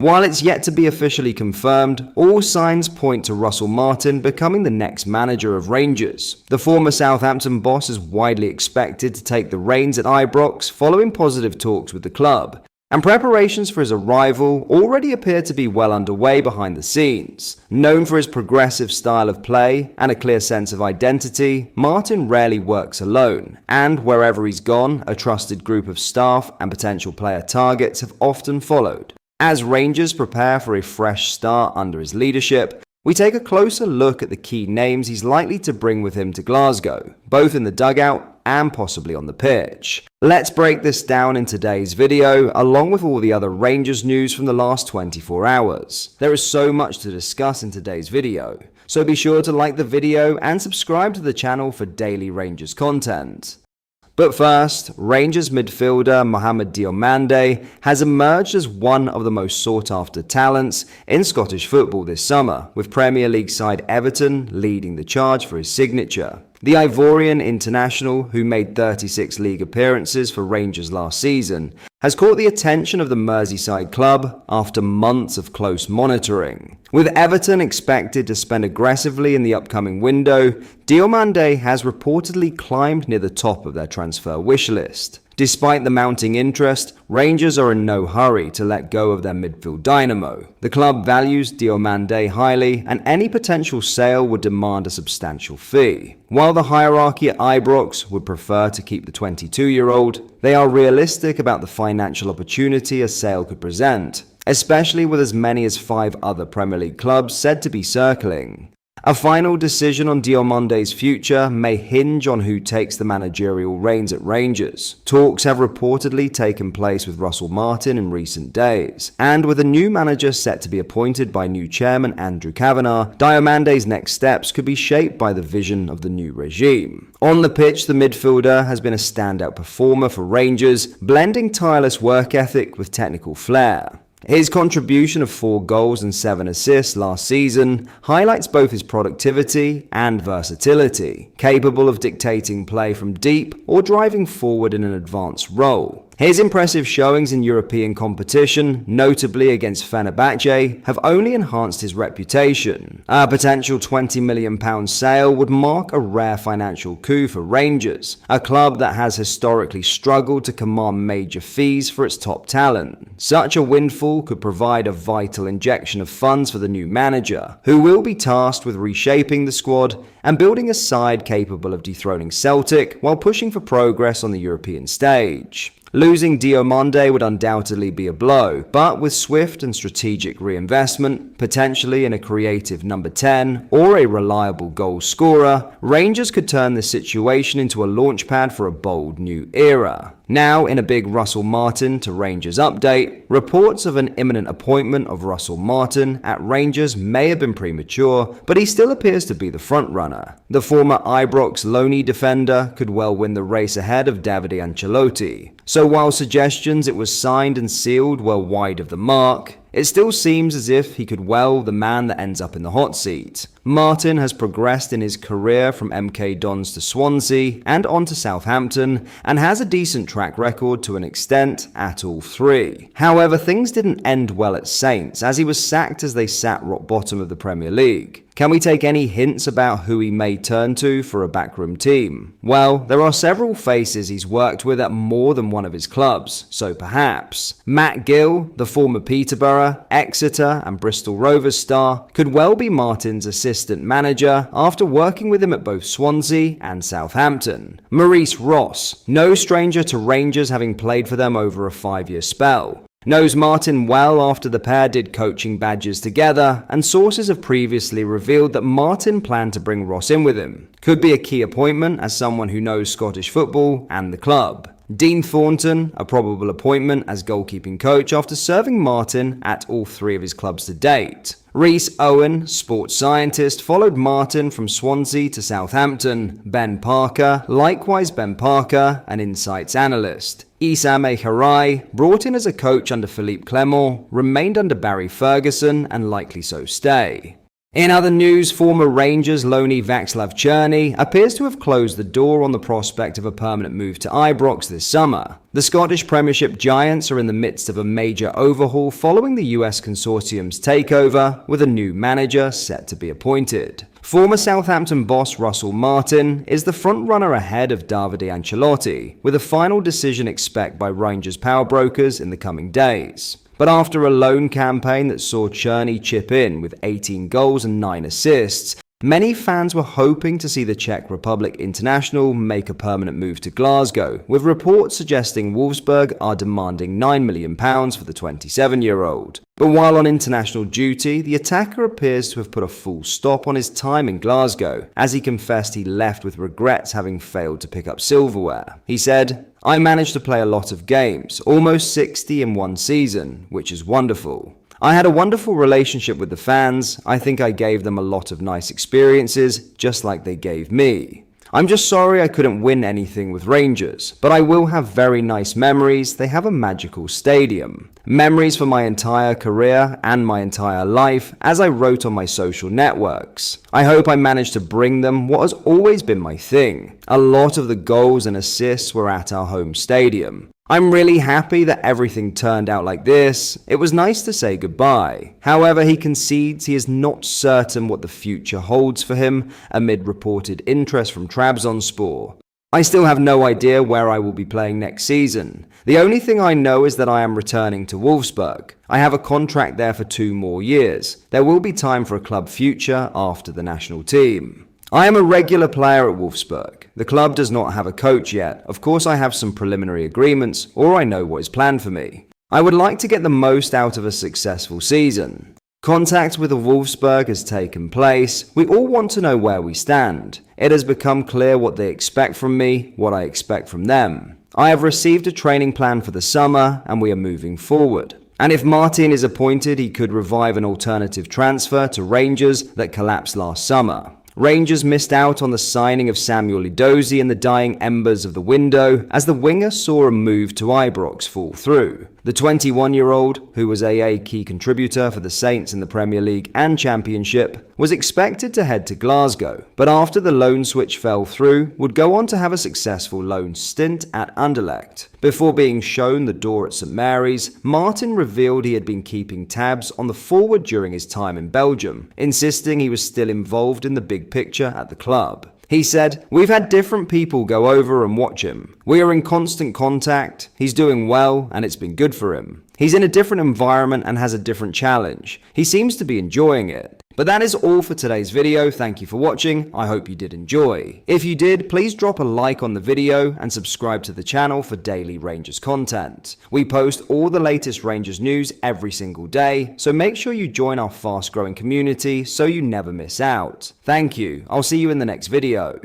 While it's yet to be officially confirmed, all signs point to Rusell Martin becoming the next manager of Rangers. The former Southampton boss is widely expected to take the reins at Ibrox following positive talks with the club, and preparations for his arrival already appear to be well underway behind the scenes. Known for his progressive style of play and a clear sense of identity, Martin rarely works alone, and wherever he's gone, a trusted group of staff and potential player targets have often followed. As Rangers prepare for a fresh start under his leadership, we take a closer look at the key names he's likely to bring with him to Glasgow, both in the dugout and possibly on the pitch. Let's break this down in today's video, along with all the other Rangers news from the last 24 hours. There is so much to discuss in today's video, so be sure to like the video and subscribe to the channel for daily Rangers content. But first, Rangers midfielder Mohamed Diomande has emerged as one of the most sought-after talents in Scottish football this summer, with Premier League side Everton leading the charge for his signature. The Ivorian international, who made 36 league appearances for Rangers last season, has caught the attention of the Merseyside club after months of close monitoring. With Everton expected to spend aggressively in the upcoming window, Diomande has reportedly climbed near the top of their transfer wish list. Despite the mounting interest, Rangers are in no hurry to let go of their midfield dynamo. The club values Diomande highly, and any potential sale would demand a substantial fee. While the hierarchy at Ibrox would prefer to keep the 22-year-old, they are realistic about the financial opportunity a sale could present, especially with as many as 5 other Premier League clubs said to be circling. A final decision on Diomande's future may hinge on who takes the managerial reins at Rangers. Talks have reportedly taken place with Rusell Martin in recent days, and with a new manager set to be appointed by new chairman Andrew Kavanagh, Diomande's next steps could be shaped by the vision of the new regime. On the pitch, the midfielder has been a standout performer for Rangers, blending tireless work ethic with technical flair. His contribution of 4 goals and 7 assists last season highlights both his productivity and versatility, capable of dictating play from deep or driving forward in an advanced role. His impressive showings in European competition, notably against Fenerbahce, have only enhanced his reputation. A potential £20 million sale would mark a rare financial coup for Rangers, a club that has historically struggled to command major fees for its top talent. Such a windfall could provide a vital injection of funds for the new manager, who will be tasked with reshaping the squad and building a side capable of dethroning Celtic while pushing for progress on the European stage. Losing Diomande would undoubtedly be a blow, but with swift and strategic reinvestment, potentially in a creative number 10 or a reliable goal scorer, Rangers could turn this situation into a launchpad for a bold new era. Now, in a big Rusell Martin to Rangers update, reports of an imminent appointment of Rusell Martin at Rangers may have been premature, but he still appears to be the frontrunner. The former Ibrox loanee defender could well win the race ahead of Davide Ancelotti. So while suggestions it was signed and sealed were wide of the mark, it still seems as if he could well the man that ends up in the hot seat. Martin has progressed in his career from MK Dons to Swansea and on to Southampton, and has a decent track record to an extent at all 3. However, things didn't end well at Saints, as he was sacked as they sat rock bottom of the Premier League. Can we take any hints about who he may turn to for a backroom team? Well, there are several faces he's worked with at more than one of his clubs, so perhaps Matt Gill, the former Peterborough, Exeter and Bristol Rovers star, could well be Martin's assistant manager after working with him at both Swansea and Southampton. Maurice Ross, no stranger to Rangers having played for them over a 5-year spell, knows Martin well after the pair did coaching badges together, and sources have previously revealed that Martin planned to bring Ross in with him. Could be a key appointment as someone who knows Scottish football and the club. Dean Thornton, a probable appointment as goalkeeping coach after serving Martin at all 3 of his clubs to date. Rhys Owen, sports scientist, followed Martin from Swansea to Southampton. Ben Parker, likewise Ben Parker, an insights analyst. Issam Harai, brought in as a coach under Philippe Clement, remained under Barry Ferguson and likely so stay. In other news, former Rangers loanee Václav Cerny appears to have closed the door on the prospect of a permanent move to Ibrox this summer. The Scottish Premiership giants are in the midst of a major overhaul following the US consortium's takeover, with a new manager set to be appointed. Former Southampton boss Rusell Martin is the front-runner ahead of Davide Ancelotti, with a final decision expected by Rangers power brokers in the coming days. But after a loan campaign that saw Cerny chip in with 18 goals and 9 assists, many fans were hoping to see the Czech Republic international make a permanent move to Glasgow, with reports suggesting Wolfsburg are demanding £9 million for the 27-year-old. But while on international duty, the attacker appears to have put a full stop on his time in Glasgow, as he confessed he left with regrets having failed to pick up silverware. He said, "I managed to play a lot of games, almost 60 in one season, which is wonderful. I had a wonderful relationship with the fans. I think I gave them a lot of nice experiences, just like they gave me. I'm just sorry I couldn't win anything with Rangers, but I will have very nice memories. They have a magical stadium. Memories for my entire career and my entire life, as I wrote on my social networks. I hope I managed to bring them what has always been my thing. A lot of the goals and assists were at our home stadium. I'm really happy that everything turned out like this. It was nice to say goodbye." However, he concedes he is not certain what the future holds for him amid reported interest from Trabzonspor. "I still have no idea where I will be playing next season. The only thing I know is that I am returning to Wolfsburg. I have a contract there for 2 more years. There will be time for a club future after the national team. I am a regular player at Wolfsburg. The club does not have a coach yet. Of course, I have some preliminary agreements, or I know what is planned for me. I would like to get the most out of a successful season. Contact with the Wolfsburg has taken place. We all want to know where we stand. It has become clear what they expect from me, what I expect from them. I have received a training plan for the summer, and we are moving forward. And if Martin is appointed, he could revive an alternative transfer to Rangers that collapsed last summer. Rangers missed out on the signing of Samuel Edozie in the dying embers of the window, as the winger saw a move to Ibrox fall through. The 21-year-old, who was a key contributor for the Saints in the Premier League and Championship, was expected to head to Glasgow, but after the loan switch fell through, would go on to have a successful loan stint at Anderlecht. Before being shown the door at St Mary's, Martin revealed he had been keeping tabs on the forward during his time in Belgium, insisting he was still involved in the big picture at the club. He said, "We've had different people go over and watch him. We are in constant contact. He's doing well, and it's been good for him. He's in a different environment and has a different challenge. He seems to be enjoying it." But that is all for today's video. Thank you for watching. I hope you did enjoy. If you did, please drop a like on the video and subscribe to the channel for daily Rangers content. We post all the latest Rangers news every single day, so make sure you join our fast-growing community so you never miss out. Thank you. I'll see you in the next video.